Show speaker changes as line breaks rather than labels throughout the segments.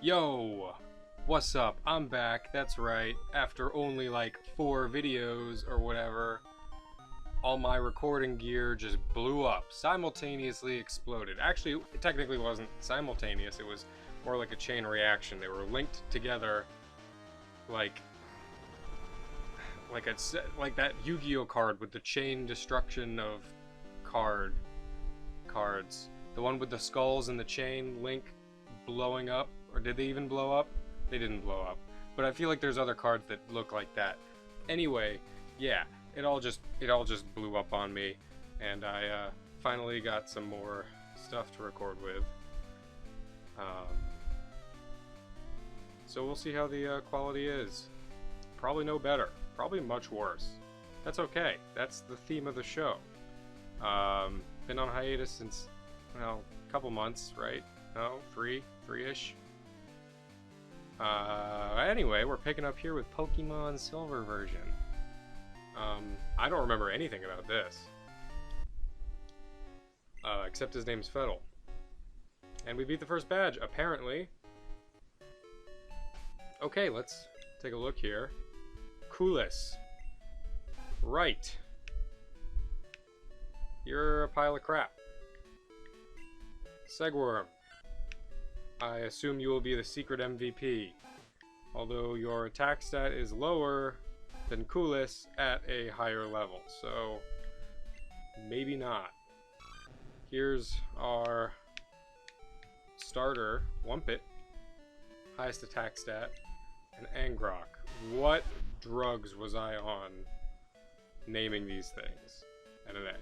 Yo, what's up? I'm back. That's right. After only like 4 videos or whatever, all my recording gear just blew up, simultaneously exploded. Actually, it technically wasn't simultaneous. It was more like a chain reaction. They were linked together, like like that Yu-Gi-Oh card with the chain destruction of cards. The one with the skulls and the chain link blowing up, or did they even blow up? They didn't blow up. But I feel like there's other cards that look like that. Anyway, yeah, it all just blew up on me, and I finally got some more stuff to record with. Um, so we'll see how the quality is. Probably no better. Probably much worse. That's okay. That's the theme of the show. Been on hiatus since, well, a couple months, right? No, three-ish. Anyway, we're picking up here with Pokemon Silver version. I don't remember anything about this. Except his name's Fettle. And we beat the first badge, apparently. Okay, let's take a look here. Coolis. Right. You're a pile of crap. Segworm. I assume you will be the secret MVP. Although your attack stat is lower than Coolis at a higher level, so maybe not. Here's our starter, Wumpit. Highest attack stat, and Angrok. What drugs was I on naming these things? And an egg.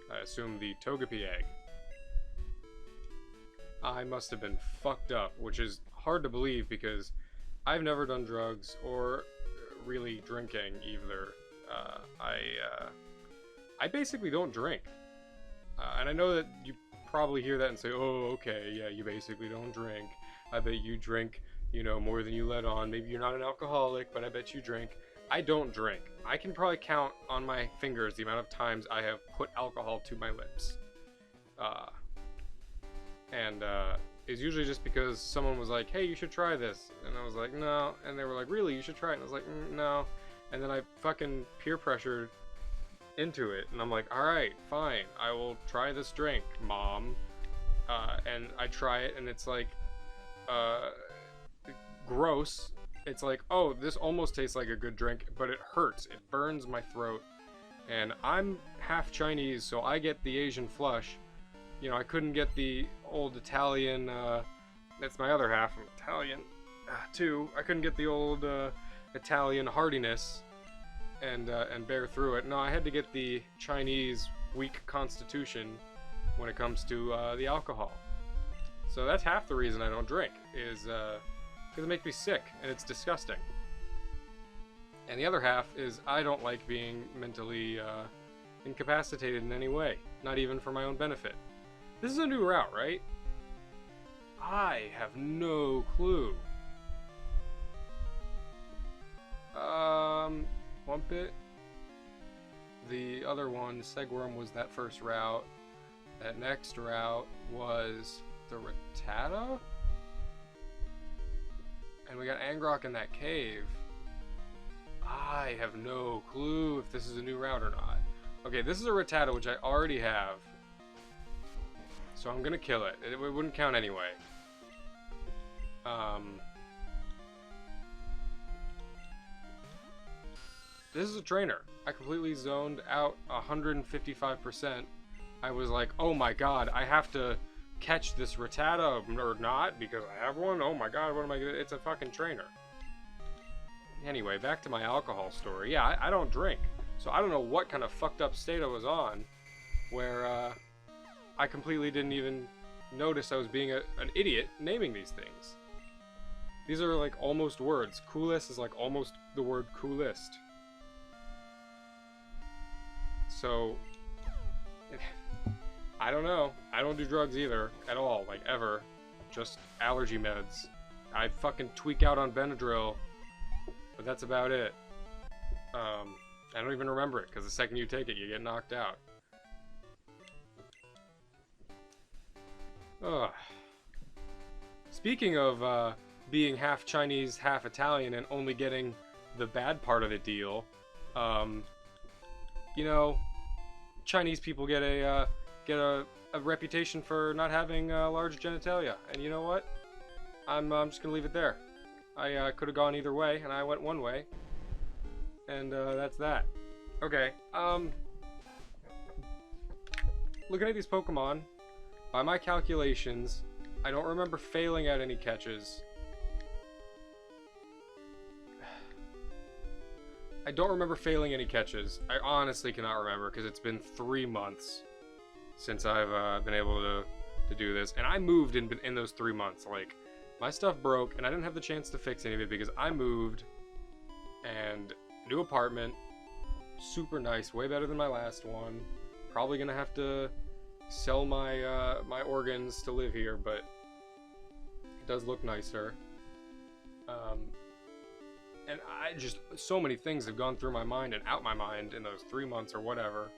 I assume the Togepi egg. I must have been fucked up, which is hard to believe because I've never done drugs or really drinking either. I basically don't drink. And I know that you probably hear that and say, oh, okay, yeah, you basically don't drink. I bet you drink, you know, more than you let on. Maybe you're not an alcoholic, but I bet you drink. I don't drink. I can probably count on my fingers the amount of times I have put alcohol to my lips. It's usually just because someone was like, hey, you should try this. And I was like, no. And they were like, really, you should try it. And I was like, no. And then I fucking peer pressured into it. And I'm like, alright, fine. I will try this drink, Mom. And I try it, and it's like, gross. It's like, oh, this almost tastes like a good drink, but it hurts. It burns my throat. And I'm half Chinese, so I get the Asian flush. You know, I couldn't get the old Italian, that's my other half, I'm Italian, too. I couldn't get the old, Italian hardiness and bear through it. No, I had to get the Chinese weak constitution when it comes to, the alcohol. So that's half the reason I don't drink, is, because it makes me sick, and it's disgusting. And the other half is I don't like being mentally, incapacitated in any way, not even for my own benefit. This is a new route, right? I have no clue. Wumpit. The other one, Segworm, was that first route. That next route was the Rattata? And we got Angrok in that cave. I have no clue if this is a new route or not. Okay, this is a Rattata, which I already have. So I'm gonna kill it. It wouldn't count anyway. This is a trainer. I completely zoned out 155%. I was like, oh my god, I have to catch this Rattata or not because I have one? Oh my god, what am I gonna... It's a fucking trainer. Anyway, back to my alcohol story. Yeah, I don't drink. So I don't know what kind of fucked up state I was on where, I completely didn't even notice I was being an idiot naming these things. These are like almost words. Coolest is like almost the word coolest. So, I don't know. I don't do drugs either, at all, like ever. Just allergy meds. I fucking tweak out on Benadryl, but that's about it. I don't even remember it, because the second you take it, you get knocked out. Ugh. Speaking of being half Chinese, half Italian, and only getting the bad part of the deal, you know, Chinese people get a reputation for not having large genitalia, and you know what? I'm just gonna leave it there. I could have gone either way, and I went one way, and that's that. Okay. Looking at these Pokemon, by my calculations, I don't remember failing at any catches. I don't remember failing any catches. I honestly cannot remember because it's been 3 months since I've been able to do this, and I moved in those 3 months. Like, my stuff broke, and I didn't have the chance to fix any of it because I moved, and new apartment, super nice, way better than my last one. Probably gonna have to sell my my organs to live here, but it does look nicer. And I just, so many things have gone through my mind and out my mind in those 3 months or whatever.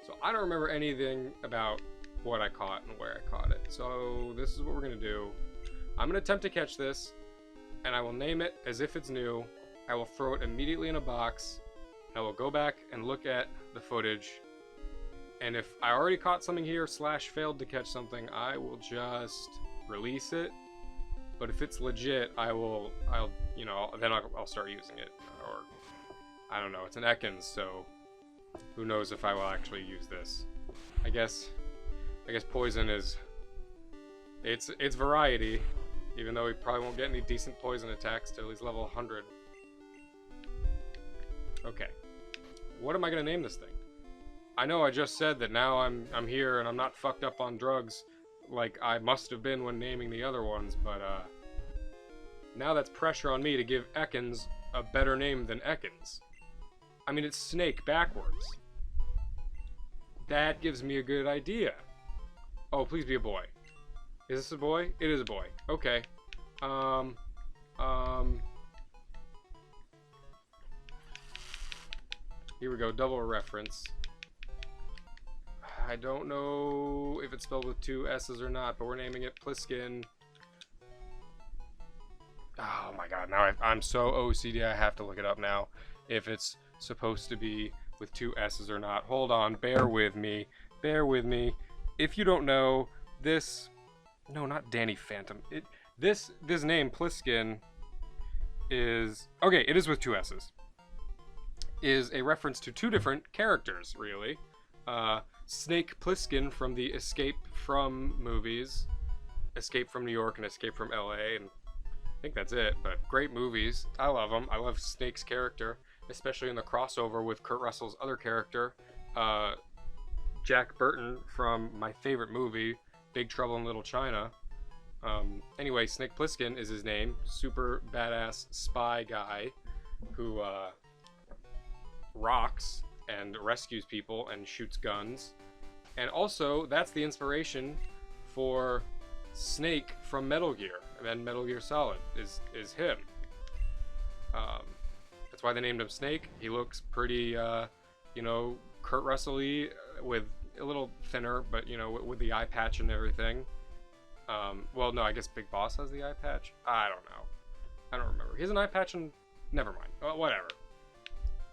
So I don't remember anything about what I caught and where I caught it. So this is what we're gonna do. I'm gonna attempt to catch this, and I will name it as if it's new. I will throw it immediately in a box. I will go back and look at the footage. And if I already caught something here / failed to catch something, I will just release it. But if it's legit, I'll you know, then I'll start using it. Or, I don't know, it's an Ekans, so who knows if I will actually use this. I guess poison is, it's variety, even though we probably won't get any decent poison attacks till he's level 100. Okay, what am I gonna name this thing? I know I just said that now I'm here and I'm not fucked up on drugs like I must have been when naming the other ones, but now that's pressure on me to give Ekans a better name than Ekans. I mean, it's snake backwards. That gives me a good idea. Oh, please be a boy. Is this a boy? It is a boy. Okay. Here we go, double reference. I don't know if it's spelled with 2 S's or not, but we're naming it Pliskin. Oh my god, now I'm so OCD I have to look it up now. If it's supposed to be with 2 S's or not. Hold on, bear with me. Bear with me. If you don't know, this... No, not Danny Phantom. This name, Pliskin, is... Okay, it is with 2 S's. Is a reference to 2 different characters, really. Snake Plissken from the Escape From movies. Escape from New York and Escape from LA, and I think that's it, but great movies. I love them. I love Snake's character, especially in the crossover with Kurt Russell's other character, Jack Burton from my favorite movie, Big Trouble in Little China. Anyway, Snake Plissken is his name. Super badass spy guy who rocks and rescues people and shoots guns. And also, that's the inspiration for Snake from Metal Gear, and Metal Gear Solid is him. That's why they named him Snake. He looks pretty, you know, Kurt Russell-y, with a little thinner, but, you know, with the eye patch and everything. Well, no, I guess Big Boss has the eye patch. I don't know. I don't remember. He has an eye patch and... Never mind. Whatever.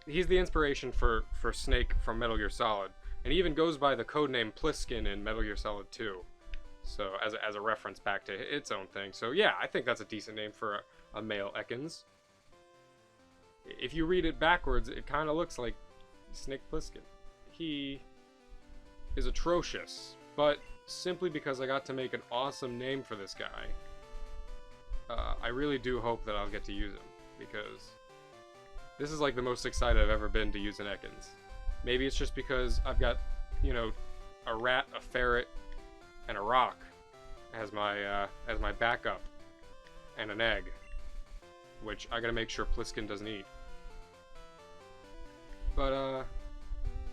He's the inspiration for Snake from Metal Gear Solid. And he even goes by the codename Pliskin in Metal Gear Solid 2. So, as a reference back to its own thing. So, yeah, I think that's a decent name for a male Ekans. If you read it backwards, it kind of looks like Snake Plissken. He is atrocious, but simply because I got to make an awesome name for this guy, I really do hope that I'll get to use him, because this is like the most excited I've ever been to use an Ekans. Maybe it's just because I've got, you know, a rat, a ferret, and a rock as my backup, and an egg, which I gotta make sure Pliskin doesn't eat. But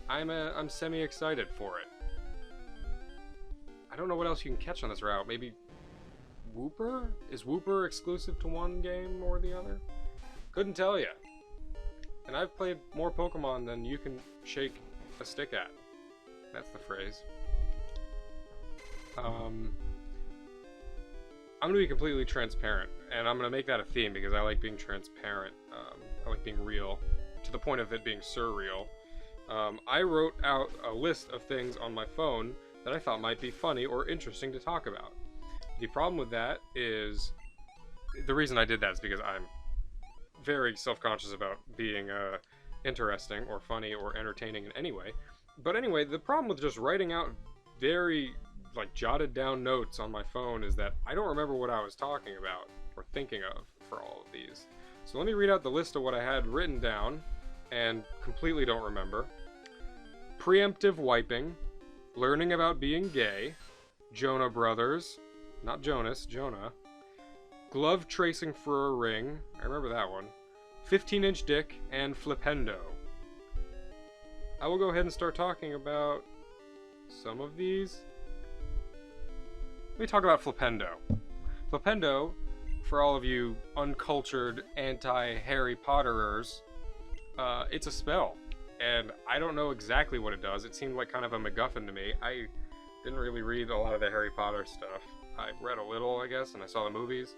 I'm semi-excited for it. I don't know what else you can catch on this route. Maybe Wooper? Is Wooper exclusive to one game or the other? Couldn't tell you. And I've played more Pokemon than you can shake a stick at. That's the phrase. I'm gonna be completely transparent, and I'm gonna make that a theme because I like being transparent. I like being real, to the point of it being surreal. I wrote out a list of things on my phone that I thought might be funny or interesting to talk about. The problem with that is, the reason I did that is because I'm very self-conscious about being interesting or funny or entertaining in any way. But anyway, the problem with just writing out very like jotted down notes on my phone is that I don't remember what I was talking about or thinking of for all of these. So let me read out the list of what I had written down and completely don't remember. Preemptive wiping, learning about being gay, Jonah Brothers, not Jonas, Jonah, glove tracing for a ring, I remember that one, 15-inch dick, and flipendo. I will go ahead and start talking about some of these. Let me talk about flipendo. Flipendo, for all of you uncultured anti-Harry Potterers, it's a spell. And I don't know exactly what it does. It seemed like kind of a MacGuffin to me. I didn't really read a lot of the Harry Potter stuff. I read a little, I guess, and I saw the movies.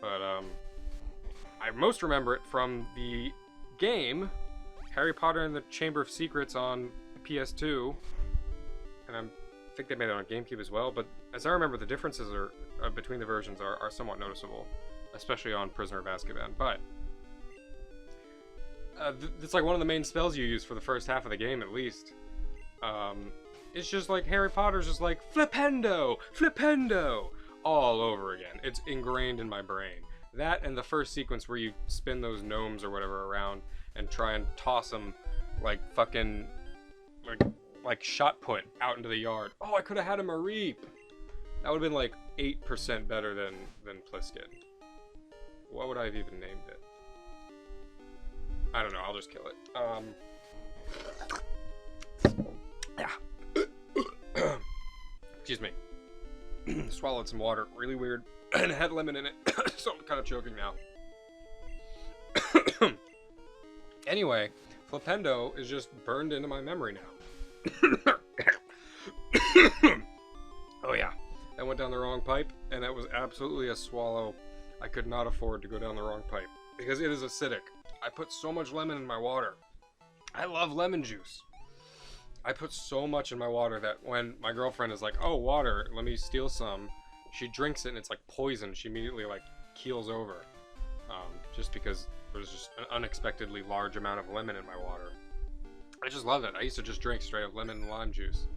But I most remember it from the game Harry Potter and the Chamber of Secrets on PS2. And I think they made it on GameCube as well. But as I remember, the differences between the versions are somewhat noticeable, especially on Prisoner of Azkaban. But it's like one of the main spells you use for the first half of the game, at least. It's just like Harry Potter's just like flipendo, flipendo, all over again. It's ingrained in my brain. That and the first sequence where you spin those gnomes or whatever around and try and toss them like fucking like shot put out into the yard. Oh, I could have had him a reap. That would have been like 8% better than Pliskin. What would I have even named it? I don't know, I'll just kill it. Yeah. Excuse me. Swallowed some water, really weird, and it had lemon in it, so I'm kind of choking now. Anyway, flipendo is just burned into my memory now. Oh yeah, that went down the wrong pipe, and that was absolutely a swallow. I could not afford to go down the wrong pipe, because it is acidic. I put so much lemon in my water. I love lemon juice. I put so much in my water that when my girlfriend is like, oh, water, let me steal some, she drinks it and it's like poison. She immediately like keels over. Just because there's just an unexpectedly large amount of lemon in my water. I just love it. I used to just drink straight up lemon and lime juice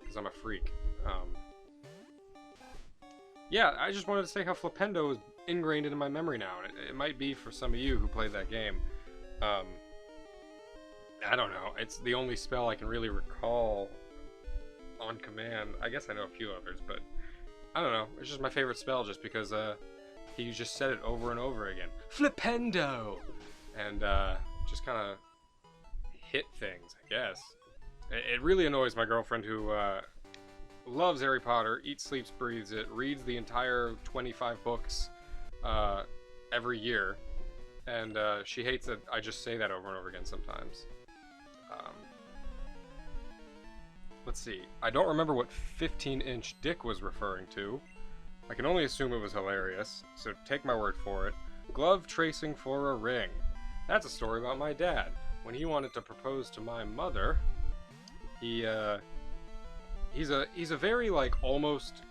because I'm a freak. Yeah, I just wanted to say how flipendo is ingrained into my memory now. It might be for some of you who played that game. I don't know. It's the only spell I can really recall on command. I guess I know a few others, but I don't know. It's just my favorite spell just because he just said it over and over again. Flipendo! And just kind of hit things, I guess. It really annoys my girlfriend who loves Harry Potter, eats, sleeps, breathes it, reads the entire 25 books every year, and she hates that I just say that over and over again sometimes. Let's see. I don't remember what 15-inch dick was referring to. I can only assume it was hilarious, so take my word for it. Glove tracing for a ring. That's a story about my dad. When he wanted to propose to my mother, he's a very like almost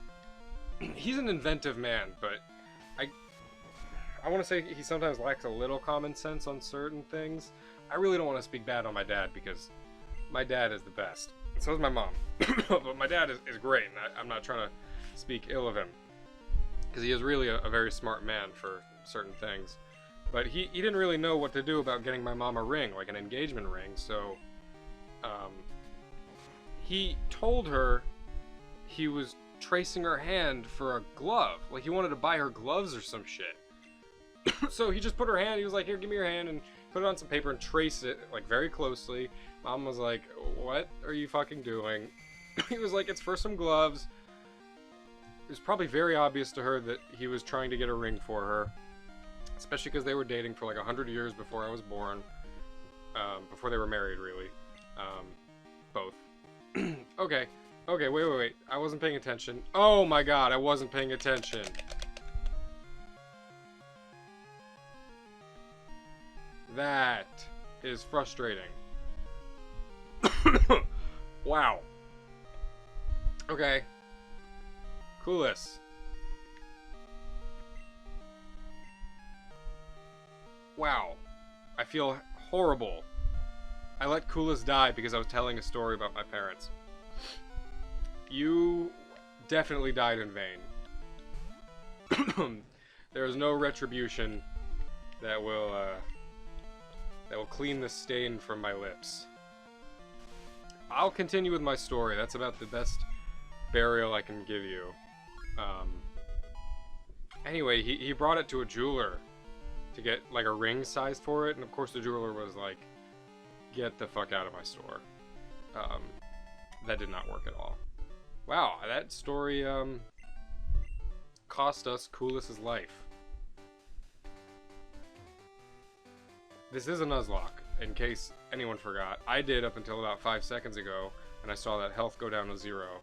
he's an inventive man, but I want to say he sometimes lacks a little common sense on certain things. I really don't want to speak bad on my dad because my dad is the best. And so is my mom. But my dad is great, and I'm not trying to speak ill of him. Because he is really a very smart man for certain things. But he didn't really know what to do about getting my mom a ring, like an engagement ring, so he told her he was tracing her hand for a glove. Like he wanted to buy her gloves or some shit. So he just put her hand, he was like, here, give me your hand, and put it on some paper and trace it, like, very closely. Mom was like, what are you fucking doing? He was like, it's for some gloves. It was probably very obvious to her that he was trying to get a ring for her. Especially because they were dating for like 100 years before I was born. Before they were married, really. Both. Okay, wait. I wasn't paying attention. Oh my god, I wasn't paying attention. That is frustrating. Wow. Okay. Coolest. Wow. I feel horrible. I let Coolest die because I was telling a story about my parents. You definitely died in vain. There is no retribution that will clean the stain from my lips. I'll continue with my story. That's about the best burial I can give you. Anyway, he brought it to a jeweler to get like a ring size for it, and of course the jeweler was like, "Get the fuck out of my store." That did not work at all. Wow, that story cost us Coolest's life. This is a Nuzlocke, in case anyone forgot. I did up until about 5 seconds ago, and I saw that health go down to 0.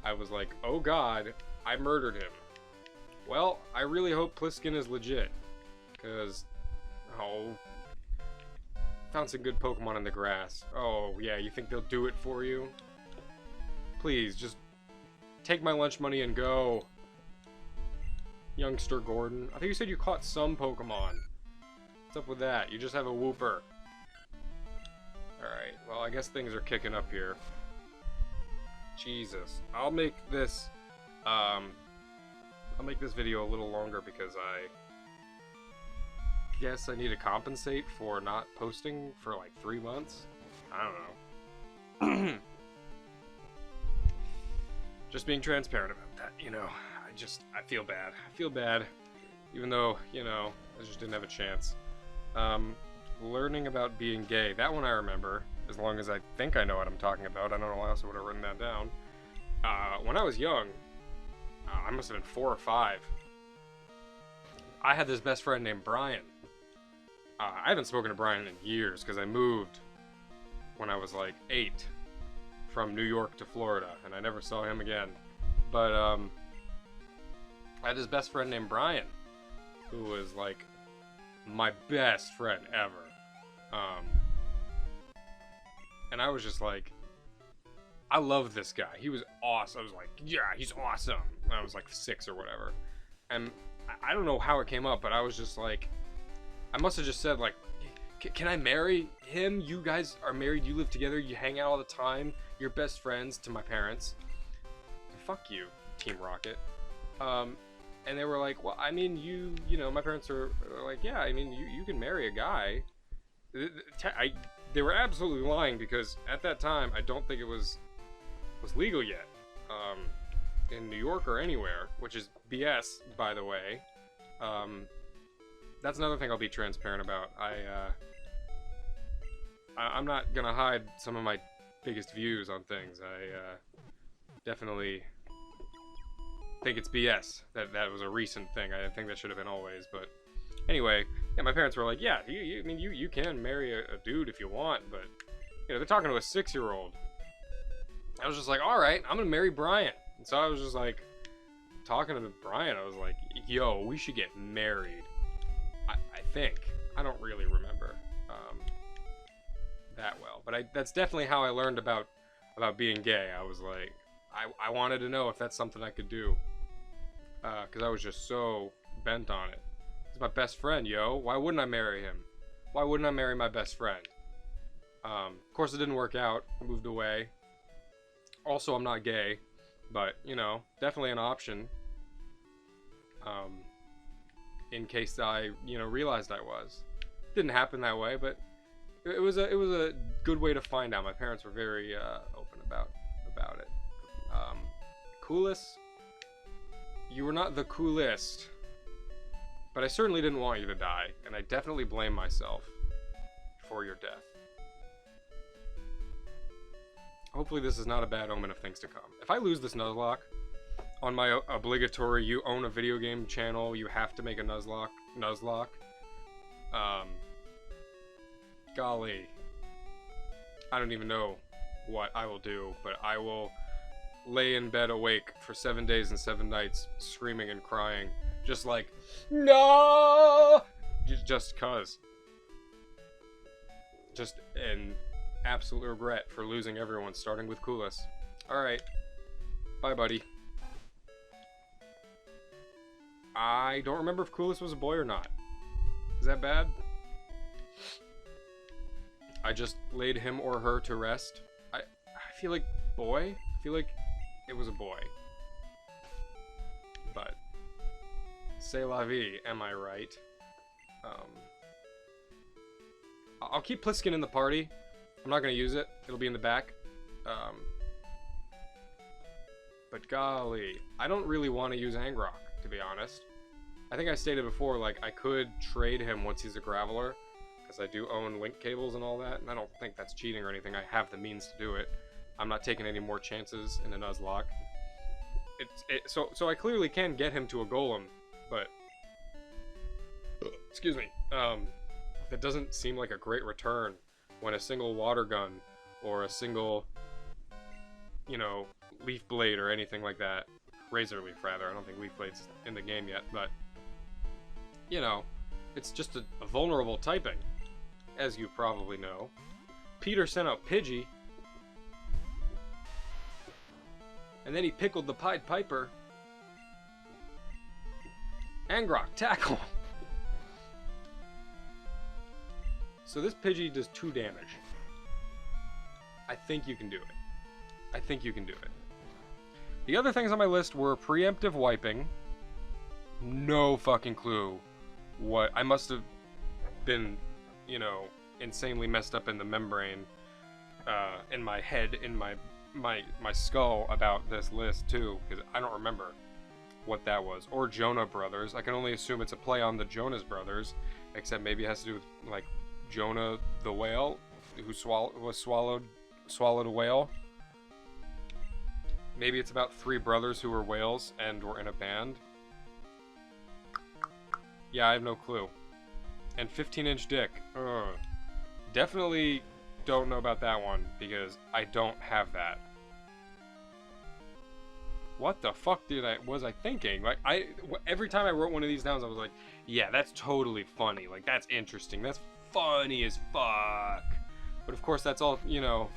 I was like, oh god, I murdered him. Well, I really hope Pliskin is legit, because, oh, found some good Pokemon in the grass. Oh, yeah, you think they'll do it for you? Please, just take my lunch money and go. Youngster Gordon. I think you said you caught some Pokemon. What's up with that? You just have a Wooper. Alright, well, I guess things are kicking up here. Jesus. I'll make this video a little longer because I guess I need to compensate for not posting for like 3 months. I don't know. Just being transparent about that, you know. I feel bad. I feel bad. Even though, you know, I just didn't have a chance. Learning about being gay. That one I remember, as long as I think I know what I'm talking about. I don't know why else I would have written that down. When I was young, I must have been 4 or 5. I had this best friend named Brian. I haven't spoken to Brian in years because I moved when I was like 8 from New York to Florida, and I never saw him again. But I had this best friend named Brian, who was like my best friend ever. And I was just like, I love this guy. He was awesome. I was like, yeah, he's awesome. And I was like 6 or whatever. And I don't know how it came up, but I was just like, I must have just said like, can I marry him? You guys are married, you live together, you hang out all the time, you're best friends, to my parents. Fuck you, Team Rocket. And they were like, well, I mean, you know, my parents were like, yeah, I mean, you can marry a guy. They were absolutely lying because at that time, I don't think it was legal yet. In New York or anywhere, which is BS, by the way. That's another thing I'll be transparent about. I'm not gonna hide some of my biggest views on things. I definitely think it's BS that was a recent thing. I think that should have been always, but anyway, yeah, my parents were like, yeah, you can marry a dude if you want, but you know, they're talking to a 6-year-old. I was just like, all right, I'm gonna marry Brian. And so I was just like talking to Brian. I was like, yo, we should get married. I think. I don't really remember that well, but that's definitely how I learned about being gay. I was like, I wanted to know if that's something I could do, because I was just so bent on it. He's my best friend, yo. Why wouldn't I marry him? Why wouldn't I marry my best friend? Of course, it didn't work out. I moved away. Also, I'm not gay, but you know, definitely an option. In case I, you know, realized I was. Didn't happen that way, but it was a good way to find out. My parents were very open about it. Coolest, you were not the coolest, but I certainly didn't want you to die, and I definitely blame myself for your death. Hopefully this is not a bad omen of things to come. If I lose this Nuzlocke, on my obligatory, you own a video game channel, you have to make a Nuzlocke. Golly, I don't even know what I will do, but I will lay in bed awake for 7 days and 7 nights, screaming and crying, just like, no, just cause. just an absolute regret for losing everyone, starting with Kulis. Alright. Bye, buddy. I don't remember if Kulis was a boy or not. Is that bad? I just laid him or her to rest. I feel like boy? I feel like it was a boy. But c'est la vie, am I right? I'll keep Pliskin in the party. I'm not going to use it. It'll be in the back. But golly, I don't really want to use Angrok, to be honest. I think I stated before, like, I could trade him once he's a Graveler, because I do own link cables and all that, and I don't think that's cheating or anything. I have the means to do it. I'm not taking any more chances in a Nuzlocke. So I clearly can get him to a Golem, but... excuse me. That doesn't seem like a great return when a single water gun or a single, you know, leaf blade or anything like that. Razor leaf, rather. I don't think leaf blade's in the game yet, but, you know, it's just a vulnerable typing, as you probably know. Peter sent out Pidgey, and then he pickled the Pied Piper. Angrok, tackle! So this Pidgey does 2 damage. I think you can do it. I think you can do it. The other things on my list were preemptive wiping. No fucking clue what... I must have been, you know, insanely messed up in the membrane, in my head, in my skull about this list too, because I don't remember what that was. Or Jonah Brothers. I can only assume it's a play on the Jonas Brothers, except maybe it has to do with, like, Jonah the whale, who swallowed a whale. Maybe it's about 3 brothers who were whales and were in a band. Yeah, I have no clue. And 15-inch dick. Ugh. Definitely don't know about that one, because I don't have that. What the fuck was I thinking? Like, every time I wrote one of these down, I was like, yeah, that's totally funny. Like, that's interesting. That's funny as fuck. But of course, that's all, you know,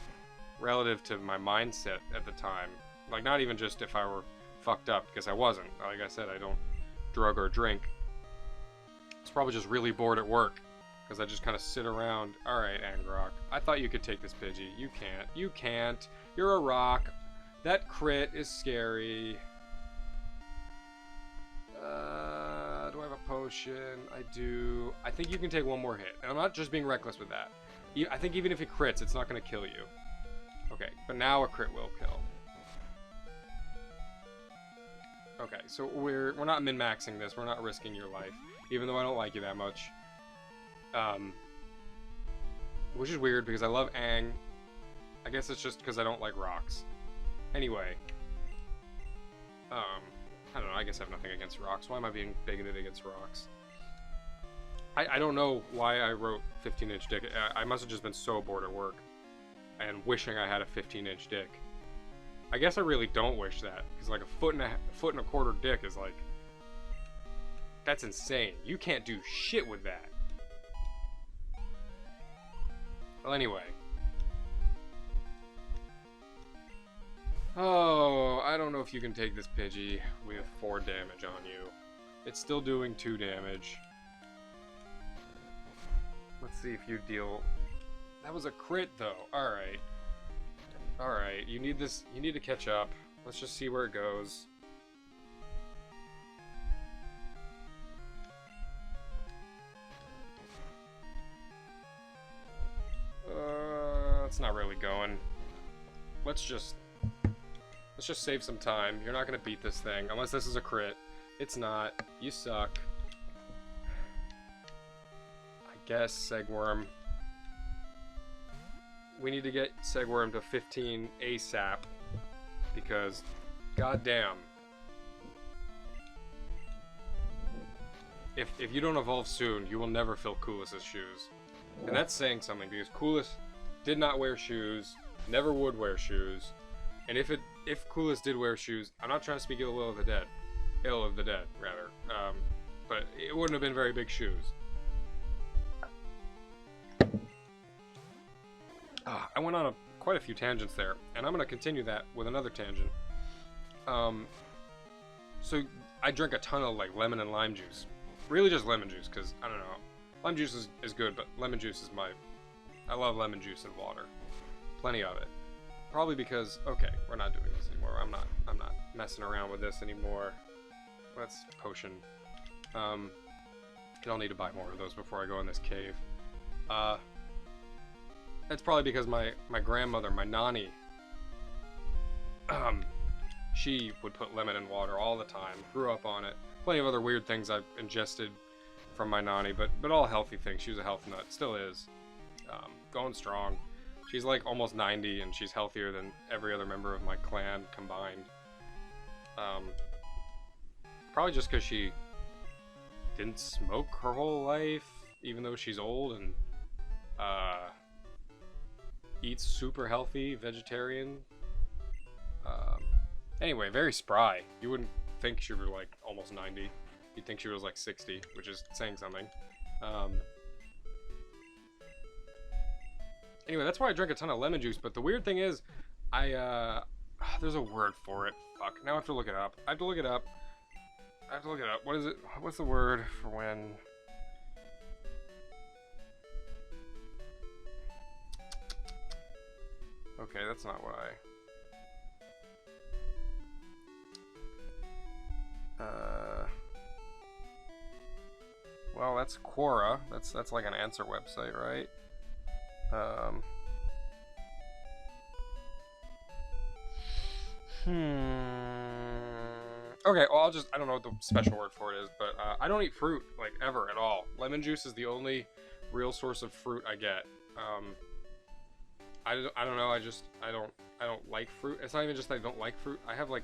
relative to my mindset at the time. Like, not even just if I were fucked up, because I wasn't. Like I said, I don't drug or drink. It's probably just really bored at work, because I just kind of sit around. Alright, Angrok, I thought you could take this Pidgey. You can't. You can't. You're a rock. That crit is scary. Do I have a potion? I do. I think you can take one more hit. And I'm not just being reckless with that. I think even if it crits, it's not going to kill you. Okay, but now a crit will kill. Okay, so we're not min-maxing this. We're not risking your life, even though I don't like you that much. Which is weird because I love Aang. I guess it's just because I don't like rocks. Anyway, I don't know. I guess I have nothing against rocks. Why am I being bigoted against rocks? I don't know why I wrote 15-inch dick. I must have just been so bored at work and wishing I had a 15-inch dick. I guess I really don't wish that, because like a foot and a quarter dick is like, that's insane. You can't do shit with that. Well, anyway. Oh, I don't know if you can take this Pidgey with 4 damage on you. It's still doing 2 damage. Let's see if you deal... That was a crit, though. Alright. Alright, you need this... You need to catch up. Let's just see where it goes. It's not really going. Let's just save some time. You're not gonna beat this thing unless this is a crit. It's not. You suck. I guess Segworm. We need to get Segworm to 15 ASAP because, goddamn, if you don't evolve soon, you will never fill Kulis's shoes, and that's saying something because Kulis did not wear shoes, never would wear shoes, and if Kulis did wear shoes, I'm not trying to speak ill of the dead, rather, but it wouldn't have been very big shoes. I went on quite a few tangents there, and I'm gonna continue that with another tangent. So I drink a ton of like lemon and lime juice, really just lemon juice, because I don't know, lime juice is good, but lemon juice is I love lemon juice and water, plenty of it. Probably because, okay, we're not doing this anymore. I'm not messing around with this anymore. Let's potion. I'll need to buy more of those before I go in this cave. That's probably because my grandmother, my nanny, she would put lemon in water all the time. Grew up on it. Plenty of other weird things I've ingested from my nanny, but all healthy things. She was a health nut, still is. Going strong. She's like almost 90, and she's healthier than every other member of my clan combined. Probably just because she didn't smoke her whole life, even though she's old, and eats super healthy, vegetarian. Anyway, very spry. You wouldn't think she was like almost 90. You'd think she was like 60, which is saying something. Anyway, that's why I drink a ton of lemon juice, but the weird thing is, there's a word for it. Fuck, now I have to look it up. What is it? What's the word for when... Okay, that's not what well, that's Quora. That's like an answer website, right? Okay, well, I don't know what the special word for it is, but I don't eat fruit, like, ever at all. Lemon juice is the only real source of fruit I get. I don't know, I don't like fruit. It's not even just that I don't like fruit. I have, like...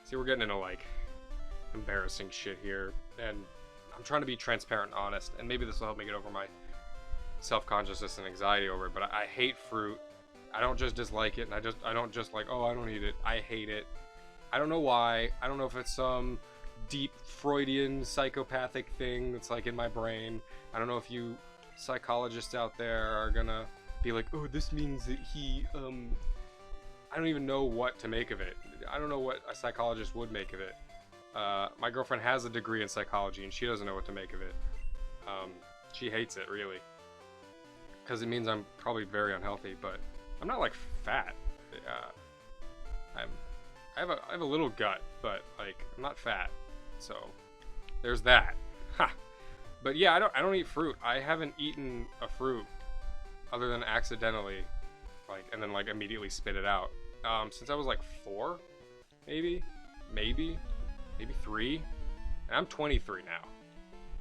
See, we're getting into, like, embarrassing shit here, and I'm trying to be transparent and honest, and maybe this will help me get over my self-consciousness and anxiety over it, but I hate fruit. I don't just dislike it, and I don't just like, oh, I don't eat it. I hate it. I don't know why. I don't know if it's some deep Freudian psychopathic thing that's like in my brain. I don't know if you psychologists out there are gonna be like, oh, this means that he, I don't even know what to make of it. I don't know what a psychologist would make of it. My girlfriend has a degree in psychology, and she doesn't know what to make of it. She hates it, really. Because it means I'm probably very unhealthy, but I'm not, like, fat. I have a little gut, but, like, I'm not fat. So, there's that. Ha! But yeah, I don't eat fruit. I haven't eaten a fruit other than accidentally, like, and then, like, immediately spit it out. Since I was, like, 4, maybe 3, and I'm 23 now.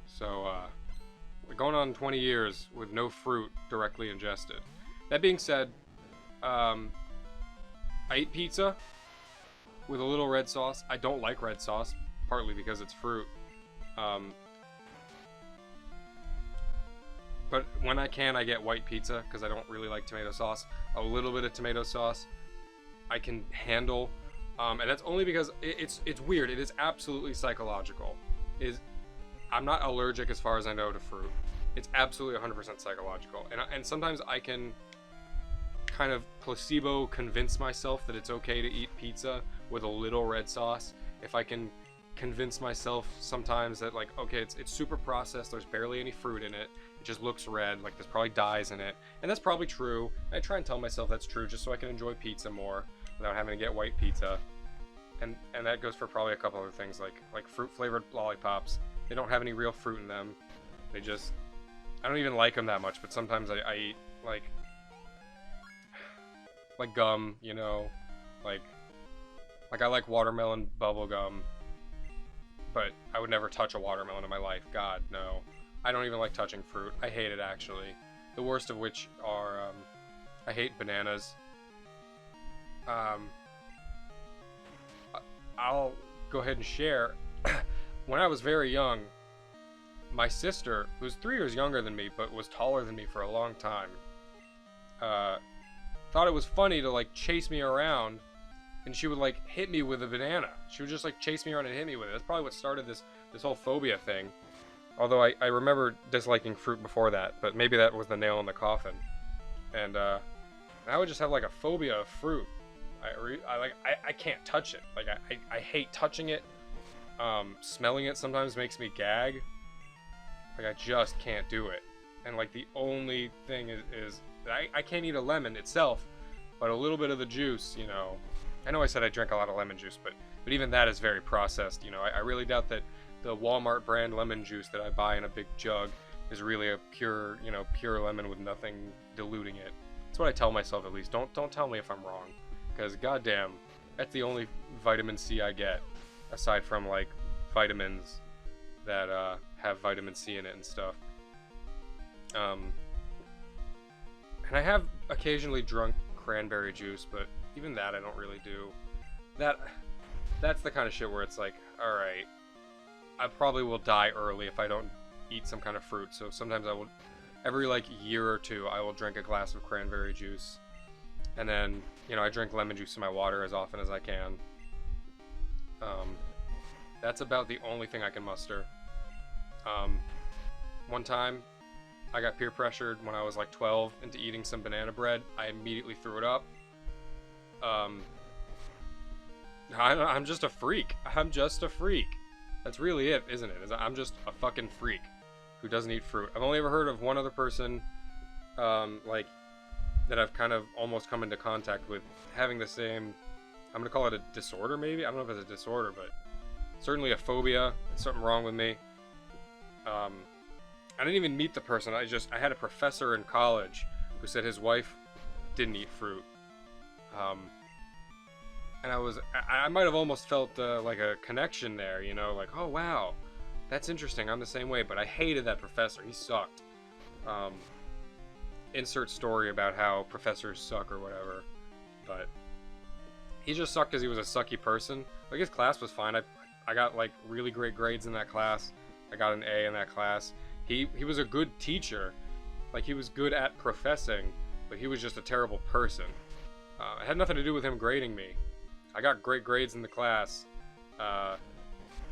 So, we're going on 20 years with no fruit directly ingested. That being said, I eat pizza with a little red sauce. I don't like red sauce, partly because it's fruit. But when I can, I get white pizza because I don't really like tomato sauce. A little bit of tomato sauce I can handle, and that's only because it's weird. It is absolutely psychological. I'm not allergic as far as I know to fruit. It's absolutely 100% psychological, and sometimes I can kind of placebo convince myself that it's okay to eat pizza with a little red sauce. If I can convince myself sometimes that, like, okay, it's super processed, there's barely any fruit in it, it just looks red, like there's probably dyes in it, and that's probably true. I try and tell myself that's true just so I can enjoy pizza more without having to get white pizza. And that goes for probably a couple other things, like fruit flavored lollipops. They don't have any real fruit in them. They just, I don't even like them that much, but sometimes I eat like gum, you know, like I like watermelon bubble gum, but I would never touch a watermelon in my life. God, no. I don't even like touching fruit. I hate it, actually. The worst of which are, I hate bananas. I'll go ahead and share. When I was very young, my sister, who's 3 years younger than me, but was taller than me for a long time, thought it was funny to, like, chase me around, and she would, like, hit me with a banana. She would just, like, chase me around and hit me with it. That's probably what started this whole phobia thing. Although I remember disliking fruit before that, but maybe that was the nail in the coffin. and I would just have like a phobia of fruit. I can't touch it. Like I hate touching it. Smelling it sometimes makes me gag. Like I just can't do it. And like the only thing is I can't eat a lemon itself, but a little bit of the juice, you know. I know I said I drank a lot of lemon juice, but even that is very processed. You know, I really doubt that the Walmart brand lemon juice that I buy in a big jug is really a pure, you know, pure lemon with nothing diluting it. That's what I tell myself at least. Don't tell me if I'm wrong, because goddamn, that's the only vitamin C I get, aside from like vitamins that have vitamin C in it and stuff. And I have occasionally drunk cranberry juice, but even that I don't really do. That's the kind of shit where it's like, all right, I probably will die early if I don't eat some kind of fruit. So sometimes I will, every like year or two, I will drink a glass of cranberry juice, and then, you know, I drink lemon juice in my water as often as I can. That's about the only thing I can muster. One time, I got peer pressured when I was like 12 into eating some banana bread. I immediately threw it up. I'm just a freak. I'm just a freak. That's really it, isn't it? I'm just a fucking freak who doesn't eat fruit. I've only ever heard of one other person, like, that I've kind of almost come into contact with having the same, I'm gonna call it a disorder maybe? I don't know if it's a disorder, but certainly a phobia. It's something wrong with me. I didn't even meet the person. I had a professor in college who said his wife didn't eat fruit. And I might have almost felt like a connection there, you know, like, oh wow, that's interesting, I'm the same way, but I hated that professor, he sucked. Insert story about how professors suck or whatever, but he just sucked because he was a sucky person. Like, his class was fine. I got like really great grades in that class. I got an A in that class. He was a good teacher, like he was good at professing, but he was just a terrible person. It had nothing to do with him grading me. I got great grades in the class,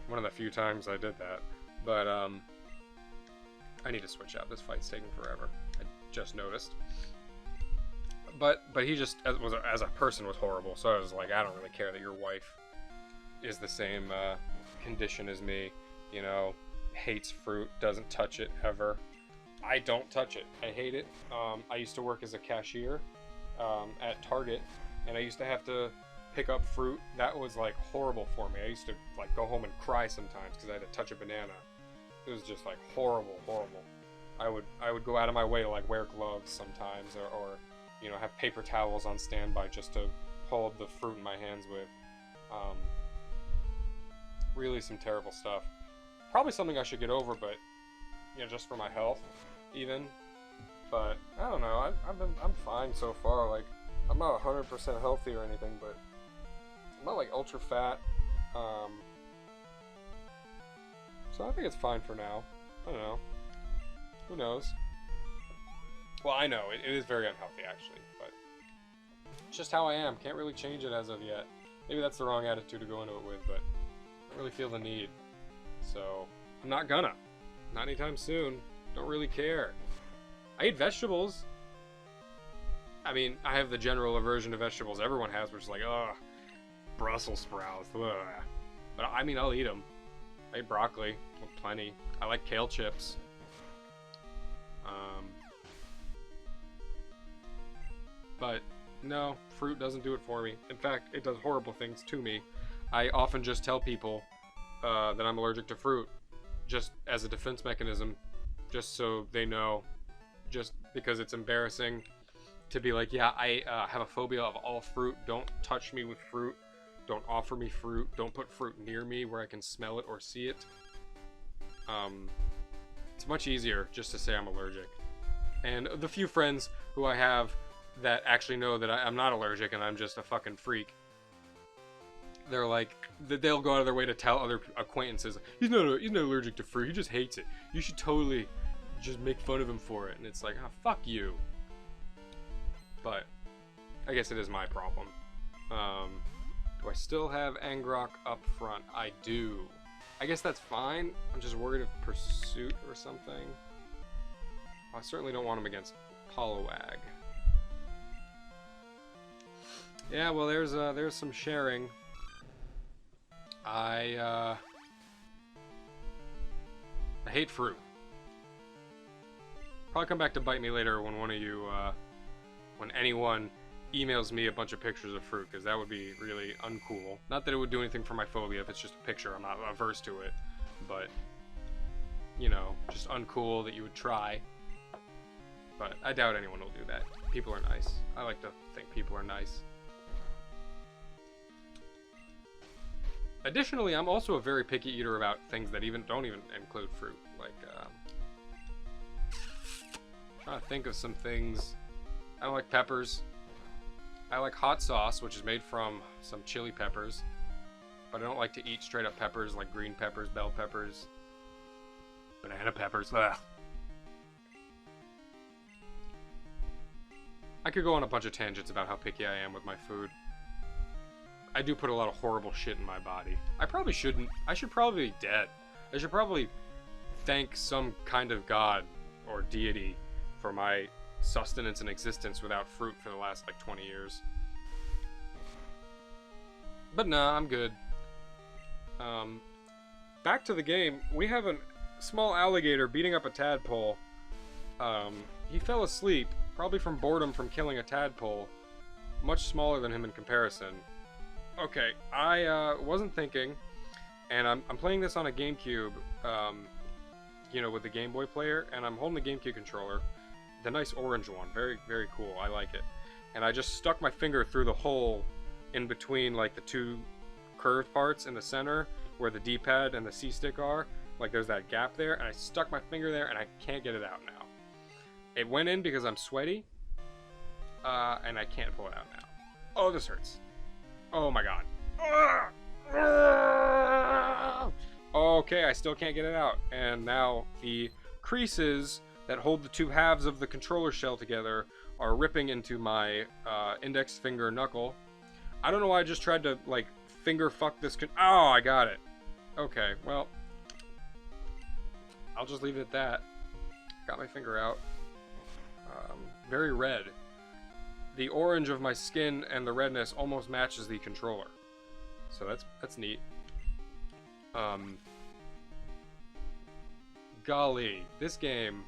one of the few times I did that, but I need to switch out. This fight's taking forever. I just noticed. But he just, as a person, was horrible, so I was like, I don't really care that your wife is the same condition as me, you know, hates fruit, doesn't touch it ever. I don't touch it. I hate it. I used to work as a cashier at Target, and I used to have to pick up fruit. That was like horrible for me. I used to like go home and cry sometimes because I had to touch a banana. It was just like horrible. I would go out of my way to like wear gloves sometimes, or you know, have paper towels on standby just to hold the fruit in my hands with. Really some terrible stuff. Probably something I should get over, but you know, just for my health, even. But I don't know. I'm fine so far. Like, I'm not 100% healthy or anything, but I'm not like ultra fat. So I think it's fine for now. I don't know. Who knows? Well, I know it is very unhealthy actually, but it's just how I am. Can't really change it as of yet. Maybe that's the wrong attitude to go into it with, but I don't really feel the need. So I'm not gonna. Not anytime soon. Don't really care. I eat vegetables. I mean, I have the general aversion to vegetables everyone has, which is like, ugh, Brussels sprouts, ugh. But I mean, I'll eat them. I eat broccoli, plenty. I like kale chips. But no, fruit doesn't do it for me. In fact, it does horrible things to me. I often just tell people that I'm allergic to fruit, just as a defense mechanism, just so they know, just because it's embarrassing to be like, yeah, I have a phobia of all fruit. Don't touch me with fruit. Don't offer me fruit. Don't put fruit near me where I can smell it or see it. It's much easier just to say I'm allergic. And the few friends who I have that actually know that I'm not allergic and I'm just a fucking freak, they're like, they'll go out of their way to tell other acquaintances, he's not allergic to fruit, he just hates it. You should totally just make fun of him for it. And it's like, oh, fuck you. But I guess it is my problem. Do I still have Angrok up front? I do. I guess that's fine. I'm just worried of Pursuit or something. I certainly don't want him against Poliwag. Yeah, well, there's some sharing. I I hate fruit. Probably come back to bite me later when one of you, when anyone emails me a bunch of pictures of fruit, because that would be really uncool. Not that it would do anything for my phobia if it's just a picture. I'm not averse to it, but you know, just uncool that you would try. But I doubt anyone will do that. People are nice. I like to think people are nice. Additionally, I'm also a very picky eater about things that don't even include fruit. Like, trying to think of some things. I don't like peppers. I like hot sauce, which is made from some chili peppers. But I don't like to eat straight up peppers like green peppers, bell peppers, banana peppers. Ugh. I could go on a bunch of tangents about how picky I am with my food. I do put a lot of horrible shit in my body. I probably shouldn't. I should probably be dead. I should probably thank some kind of god or deity for my sustenance and existence without fruit for the last like 20 years. But nah, I'm good. Back to the game. We have a small alligator beating up a tadpole. He fell asleep, probably from boredom from killing a tadpole. Much smaller than him in comparison. Okay, I wasn't thinking, and I'm playing this on a GameCube, you know, with the Game Boy player, and I'm holding the GameCube controller, the nice orange one, very, very cool, I like it. And I just stuck my finger through the hole in between, like, the two curved parts in the center, where the D-pad and the C-stick are, like there's that gap there, and I stuck my finger there, and I can't get it out now. It went in because I'm sweaty, and I can't pull it out now. Oh, this hurts. Oh my god. Okay, I still can't get it out. And now the creases that hold the two halves of the controller shell together are ripping into my index finger knuckle. I don't know why I just tried to, like, finger fuck this oh, I got it. Okay, well, I'll just leave it at that. Got my finger out. Very red. The orange of my skin and the redness almost matches the controller. So that's neat. Golly, this game...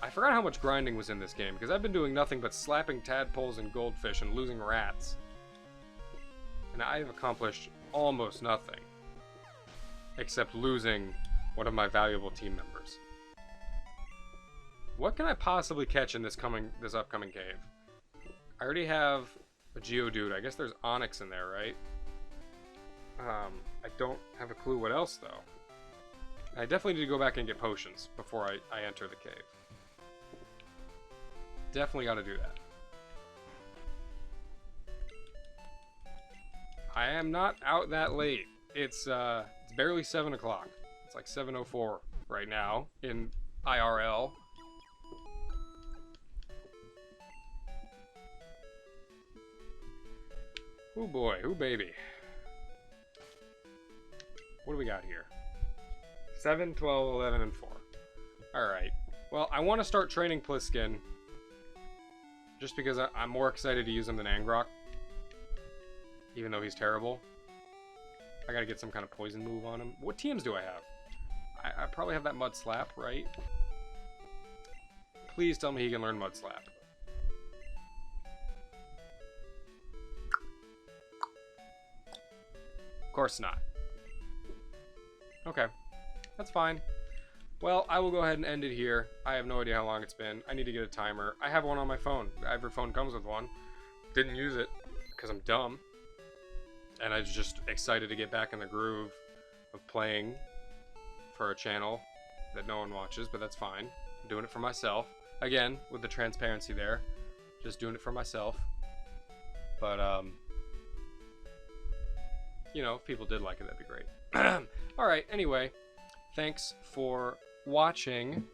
I forgot how much grinding was in this game, because I've been doing nothing but slapping tadpoles and goldfish and losing rats. And I've accomplished almost nothing. Except losing one of my valuable team members. What can I possibly catch in this upcoming cave? I already have a Geodude. I guess there's Onyx in there, right? I don't have a clue what else, though. I definitely need to go back and get potions before I enter the cave. Definitely got to do that. I am not out that late. It's barely 7 o'clock. It's like 7:04 right now in IRL. Oh boy, oh baby. What do we got here? 7, 12, 11, and 4. Alright. Well, I want to start training Pliskin. Just because I'm more excited to use him than Angrok. Even though he's terrible. I gotta get some kind of poison move on him. What TMs do I have? I probably have that Mud Slap, right? Please tell me he can learn Mud Slap. Of course not. Okay. That's fine. Well, I will go ahead and end it here. I have no idea how long it's been. I need to get a timer. I have one on my phone. Every phone comes with one. Didn't use it because I'm dumb. And I was just excited to get back in the groove of playing for a channel that no one watches, but that's fine. I'm doing it for myself. Again, with the transparency there. Just doing it for myself. But, you know, if people did like it, that'd be great. Alright, anyway. Thanks for watching,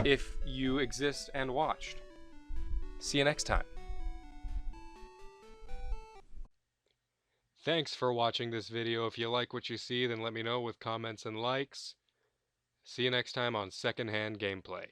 if you exist and watched. See you next time. Thanks for watching this video. If you like what you see, then let me know with comments and likes. See you next time on Secondhand Gameplay.